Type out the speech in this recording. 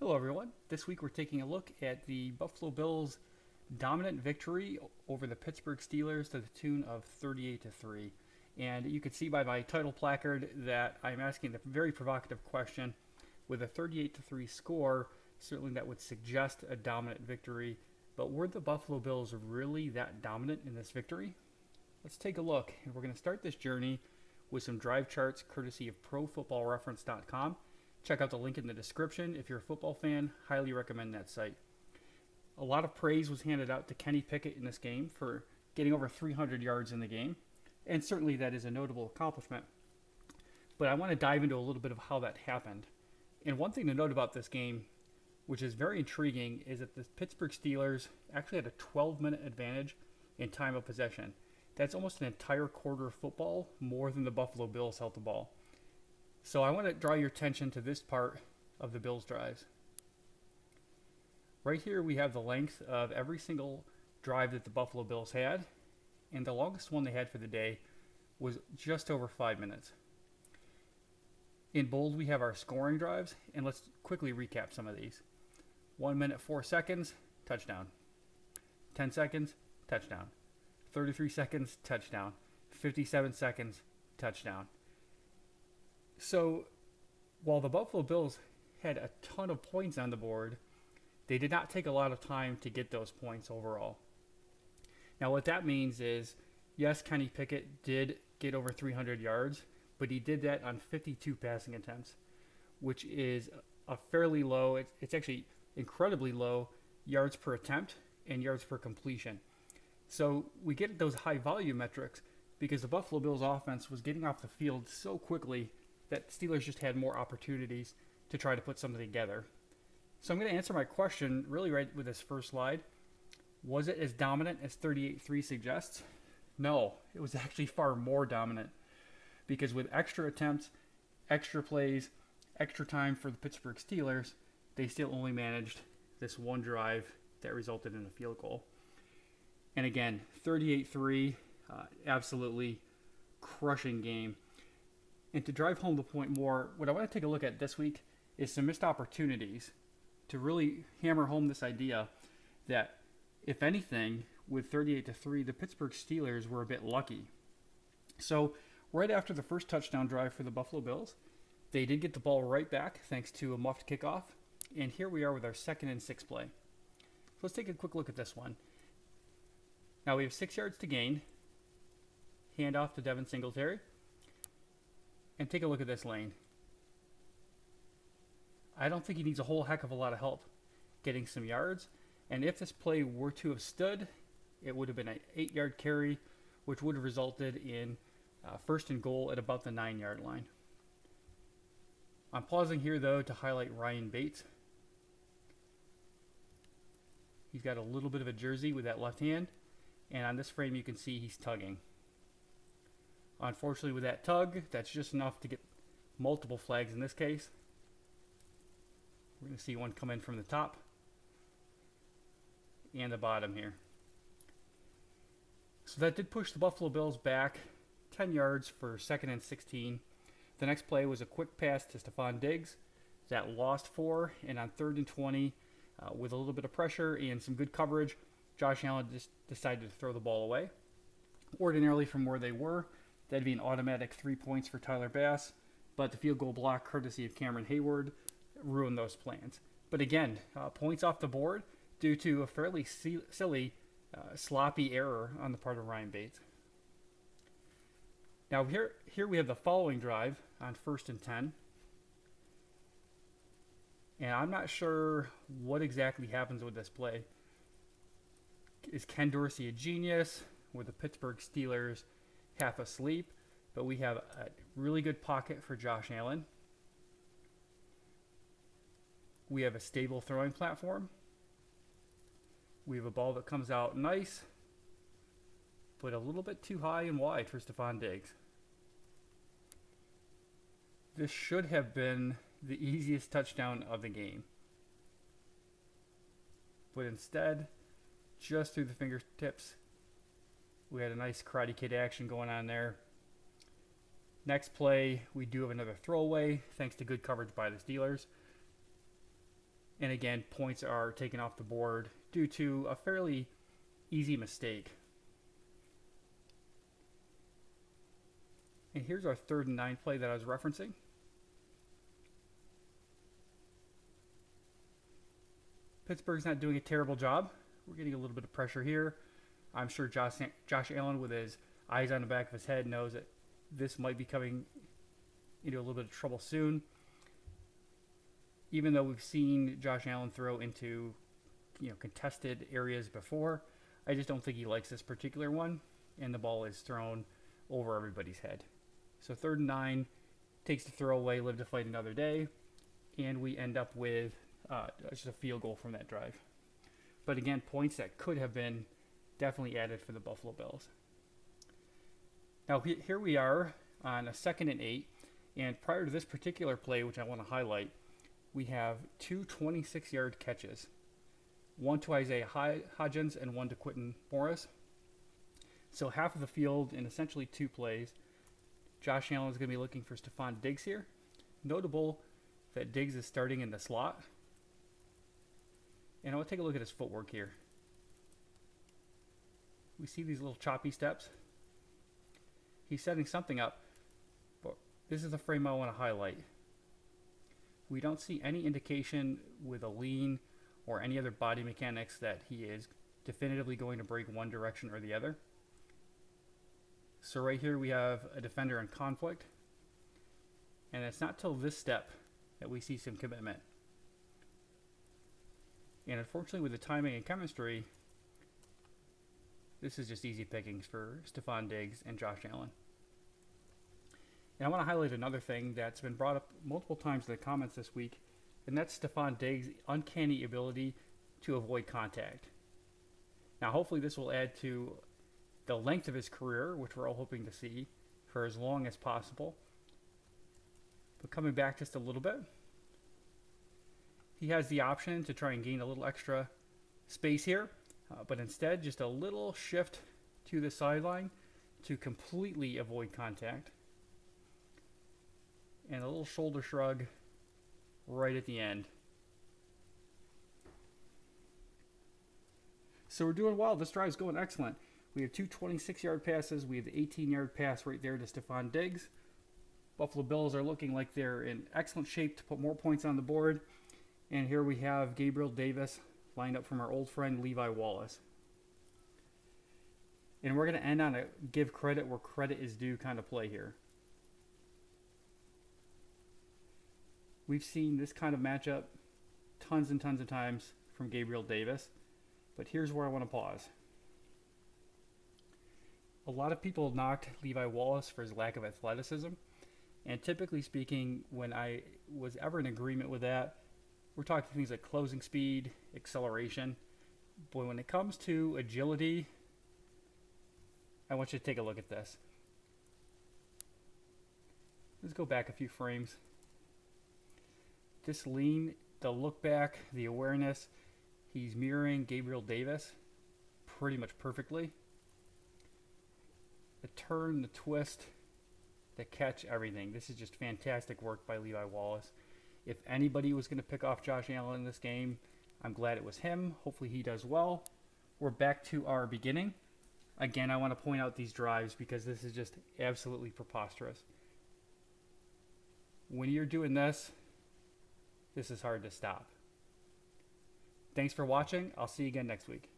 Hello, everyone. This week we're taking a look at the Buffalo Bills' dominant victory over the Pittsburgh Steelers to the tune of 38 to 3. And you can see by my title placard that I'm asking the very provocative question, with a 38 to 3 score, certainly that would suggest a dominant victory. But were the Buffalo Bills really that dominant in this victory? Let's take a look. And we're going to start this journey with some drive charts courtesy of ProFootballReference.com. Check out the link in the description. If you're a football fan, highly recommend that site. A lot of praise was handed out to Kenny Pickett in this game for getting over 300 yards in the game, and certainly that is a notable accomplishment. But I want to dive into a little bit of how that happened. And one thing to note about this game, which is very intriguing, is that the Pittsburgh Steelers actually had a 12-minute advantage in time of possession. That's almost an entire quarter of football more than the Buffalo Bills held the ball. So I want to draw your attention to this part of the Bills' drives. Right here we have the length of every single drive that the Buffalo Bills had, and the longest one they had for the day was just over 5 minutes. In bold we have our scoring drives, and let's quickly recap some of these. 1 minute 4 seconds, touchdown. 10 seconds, touchdown. 33 seconds, touchdown. 57 seconds, touchdown. So, while the Buffalo Bills had a ton of points on the board, they did not take a lot of time to get those points overall. Now, what that means is, yes, Kenny Pickett did get over 300 yards, but he did that on 52 passing attempts, which is a fairly low, it's actually incredibly low yards per attempt and yards per completion. So, we get those high volume metrics because the Buffalo Bills offense was getting off the field so quickly that Steelers just had more opportunities to try to put something together. So I'm going to answer my question really right with this first slide. Was it as dominant as 38-3 suggests? No, it was actually far more dominant because with extra attempts, extra plays, extra time for the Pittsburgh Steelers, they still only managed this one drive that resulted in a field goal. And again, 38-3, absolutely crushing game. And to drive home the point more, what I want to take a look at this week is some missed opportunities to really hammer home this idea that, if anything, with 38 to 3, the Pittsburgh Steelers were a bit lucky. So, right after the first touchdown drive for the Buffalo Bills, they did get the ball right back thanks to a muffed kickoff. And here we are with our 2nd and 6 play. So let's take a quick look at this one. Now we have 6 yards to gain. Handoff to Devin Singletary. And take a look at this lane. I don't think he needs a whole heck of a lot of help getting some yards. And if this play were to have stood, it would have been an 8-yard carry, which would have resulted in 1st and goal at about the 9-yard line. I'm pausing here, though, to highlight Ryan Bates. He's got a little bit of a jersey with that left hand. And on this frame, you can see he's tugging. Unfortunately, with that tug, that's just enough to get multiple flags in this case. We're going to see one come in from the top and the bottom here. So that did push the Buffalo Bills back 10 yards for 2nd and 16. The next play was a quick pass to Stefan Diggs that lost 4, and on 3rd and 20, with a little bit of pressure and some good coverage, Josh Allen just decided to throw the ball away. Ordinarily, from where they were, that'd be an automatic 3 points for Tyler Bass, but the field goal block, courtesy of Cameron Hayward, ruined those plans. But again, points off the board due to a fairly silly, sloppy error on the part of Ryan Bates. Now here we have the following drive on 1st and 10. And I'm not sure what exactly happens with this play. Is Ken Dorsey a genius? Were the Pittsburgh Steelers half asleep? But we have a really good pocket for Josh Allen. We have a stable throwing platform. We have a ball that comes out nice, but a little bit too high and wide for Stefan Diggs. This should have been the easiest touchdown of the game. But instead, just through the fingertips, we had a nice Karate Kid action going on there. Next play, we do have another throwaway, thanks to good coverage by the Steelers. And again, points are taken off the board due to a fairly easy mistake. And here's our 3rd and 9 play that I was referencing. Pittsburgh's not doing a terrible job. We're getting a little bit of pressure here. I'm sure Josh Allen, with his eyes on the back of his head, knows that this might be coming into a little bit of trouble soon. Even though we've seen Josh Allen throw into contested areas before, I just don't think he likes this particular one, and the ball is thrown over everybody's head. So 3rd and 9, takes the throw away, live to fight another day, and we end up with just a field goal from that drive. But again, points that could have been definitely added for the Buffalo Bills. Now here we are on a 2nd and 8, and prior to this particular play, which I want to highlight, we have 2 26-yard catches. One to Isaiah Hodgins and one to Quinton Morris. So half of the field in essentially 2 plays. Josh Allen is going to be looking for Stefan Diggs here. Notable that Diggs is starting in the slot. And I want to take a look at his footwork here. We see these little choppy steps. He's setting something up, but this is the frame I want to highlight. We don't see any indication with a lean or any other body mechanics that he is definitively going to break one direction or the other. So right here we have a defender in conflict, and it's not till this step that we see some commitment. And unfortunately, with the timing and chemistry, this is just easy pickings for Stefan Diggs and Josh Allen. And I want to highlight another thing that's been brought up multiple times in the comments this week, and that's Stefan Diggs' uncanny ability to avoid contact. Now, hopefully this will add to the length of his career, which we're all hoping to see for as long as possible. But coming back just a little bit, he has the option to try and gain a little extra space here, but instead just a little shift to the sideline to completely avoid contact. And a little shoulder shrug right at the end. So we're doing well. This drive's going excellent. We have 2 26-yard passes. We have the 18-yard pass right there to Stefan Diggs. Buffalo Bills are looking like they're in excellent shape to put more points on the board. And here we have Gabriel Davis lined up from our old friend Levi Wallace. And we're going to end on a give credit where credit is due kind of play here. We've seen this kind of matchup tons and tons of times from Gabriel Davis. But here's where I want to pause. A lot of people knocked Levi Wallace for his lack of athleticism. And typically speaking, when I was ever in agreement with that, we're talking things like closing speed, acceleration. But when it comes to agility, I want you to take a look at this. Let's go back a few frames. This lean, the look back, the awareness, he's mirroring Gabriel Davis pretty much perfectly. The turn, the twist, the catch, everything. This is just fantastic work by Levi Wallace. If anybody was going to pick off Josh Allen in this game, I'm glad it was him. Hopefully he does well. We're back to our beginning. Again, I want to point out these drives because this is just absolutely preposterous. When you're doing this is hard to stop. Thanks for watching. I'll see you again next week.